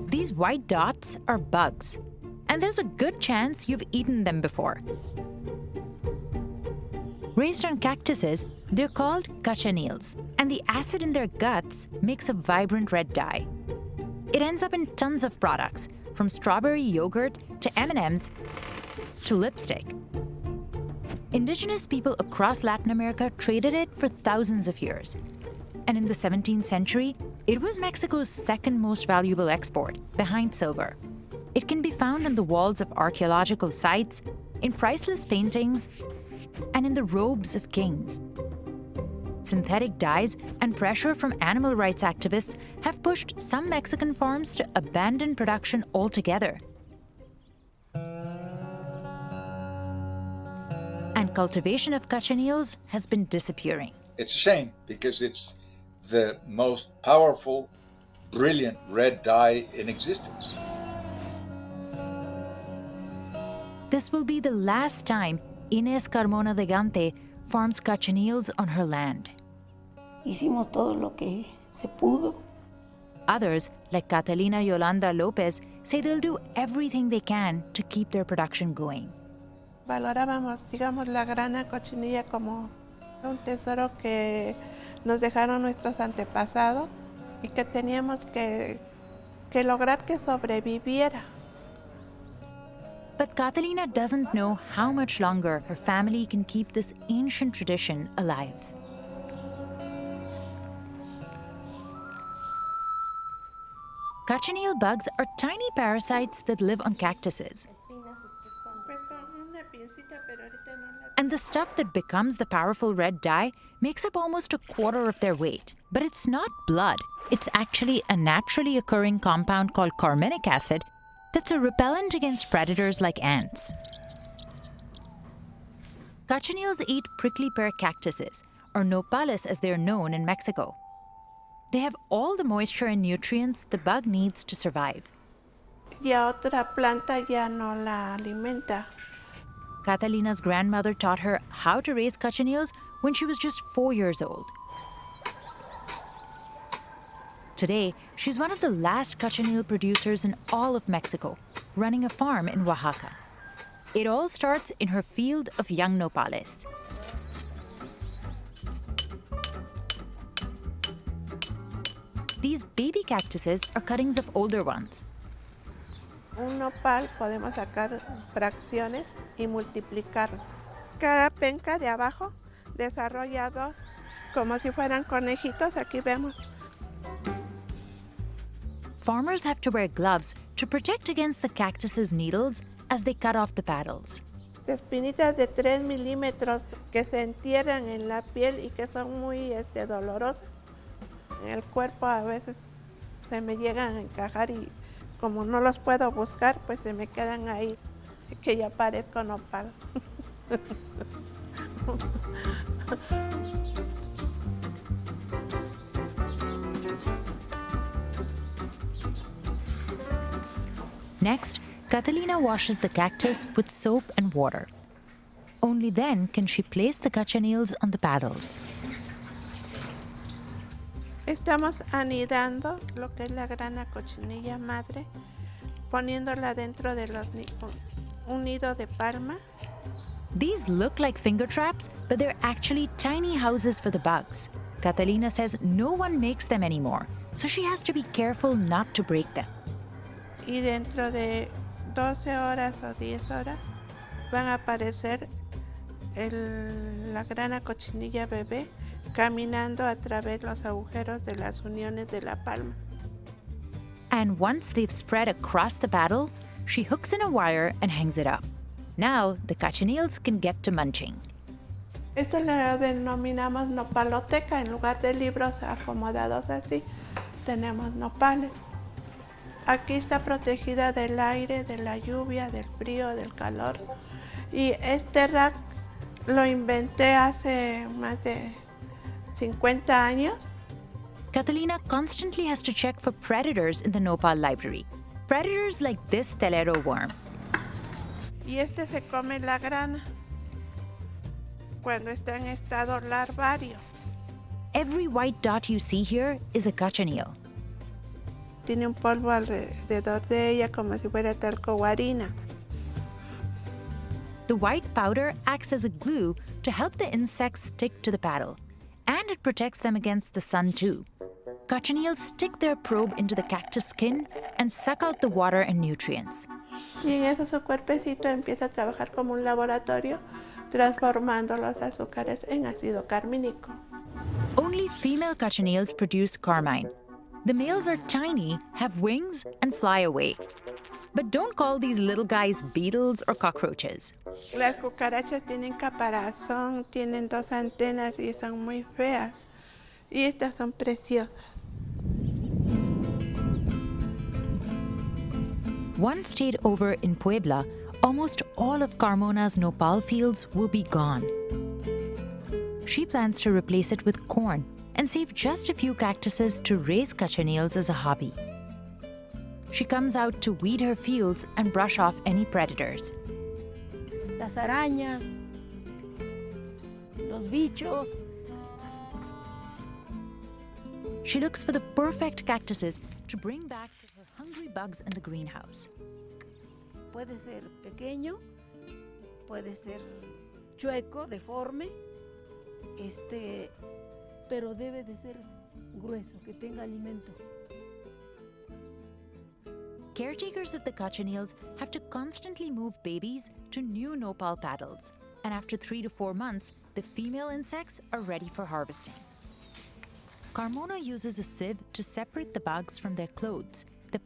These white dots are bugs, and there's a good chance you've eaten them before. Raised on cactuses, they're called cochineals, and the acid in their guts makes a vibrant red dye. It ends up in tons of products, from strawberry yogurt to M&Ms to lipstick. Indigenous people across Latin America traded it for thousands of years. And in the 17th century, it was Mexico's second most valuable export, behind silver. It can be found on the walls of archaeological sites, in priceless paintings, and in the robes of kings. Synthetic dyes and pressure from animal rights activists have pushed some Mexican farms to abandon production altogether. And cultivation of cochineals has been disappearing. It's a shame because it's the most powerful, brilliant red dye in existence. This will be the last time Inés Carmona de Gante farms cochineals on her land. Hicimos todo lo que se pudo. Others, like Catalina Yolanda Lopez, say they'll do everything they can to keep their production going. Valorábamos, digamos, la grana cochinilla como un tesoro que nos dejaron nuestros antepasados y que teníamos que lograr que sobreviviera. But Catalina doesn't know how much longer her family can keep this ancient tradition alive. Cochineal bugs are tiny parasites that live on cactuses. And the stuff that becomes the powerful red dye makes up almost a quarter of their weight. But it's not blood. It's actually a naturally occurring compound called carminic acid that's a repellent against predators like ants. Cochineals eat prickly pear cactuses, or nopales as they're known in Mexico. They have all the moisture and nutrients the bug needs to survive. Y a otra planta ya no la alimenta. Catalina's grandmother taught her how to raise cochineals when she was just 4 years old. Today, she's one of the last cochineal producers in all of Mexico, running a farm in Oaxaca. It all starts in her field of young nopales. These baby cactuses are cuttings of older ones. Un nopal podemos sacar fracciones y multiplicarlo. Cada penca de abajo desarrolla dos, como si fueran conejitos, aquí vemos. Farmers have to wear gloves to protect against the cactus's needles as they cut off the paddles. Espinitas de 3 milímetros que se entierran en la piel y que son muy dolorosas. En el cuerpo a veces se me llegan a encajar y como no los puedo buscar, pues se me quedan ahí, que ya parezco nopal. Next, Catalina washes the cactus with soap and water. Only then can she place the cochineals on the paddles. Estamos anidando lo que es la grana cochinilla madre, poniéndola dentro de un nido de palma. These look like finger traps, but they're actually tiny houses for the bugs. Catalina says no one makes them anymore, so she has to be careful not to break them. Y dentro de 12 horas o 10 horas van a aparecer la grana cochinilla bebé caminando a través de los agujeros de las uniones de la palma. And once they've spread across the paddle, she hooks in a wire and hangs it up. Now the cochineals can get to munching. Esto lo denominamos nopaloteca. En lugar de libros acomodados así, tenemos nopales. Aquí está protegida del aire, de la lluvia, del frío, del calor. Y este rack lo inventé hace más de 50 años. Catalina constantly has to check for predators in the nopal library. Predators like this telero worm. Y se come la grana cuando está en estado larvario. Every white dot you see here is a cochineal. tiene un polvo alrededor de ella como si fuera talco o harina. The white powder acts as a glue to help the insects stick to the paddle, and it protects them against the sun too. Cochineals stick their probe into the cactus skin and suck out the water and nutrients. Y en eso su cuerpecito empieza a trabajar como un laboratorio, transformando los azúcares en ácido carmínico. Only female cochineals produce carmine. The males are tiny, have wings, and fly away. But don't call these little guys beetles or cockroaches. Las cucarachas tienen caparazón, tienen 2 antenas y son muy feas. Y estas son preciosas. One stayed over in Puebla, almost all of Carmona's nopal fields will be gone. She plans to replace it with corn and save just a few cactuses to raise cochineals as a hobby. She comes out to weed her fields and brush off any predators. Las arañas, los bichos. She looks for the perfect cactuses to bring back to her hungry bugs in the greenhouse. Puede ser pequeño, puede ser chueco, deforme, pero debe de ser grueso, que tenga alimento. Caretakers of the cochineals have to constantly move babies to new nopal paddles, and after 3 to 4 months, the female insects are ready for harvesting. Carmona uses a sieve to separate the bugs from their clothes. The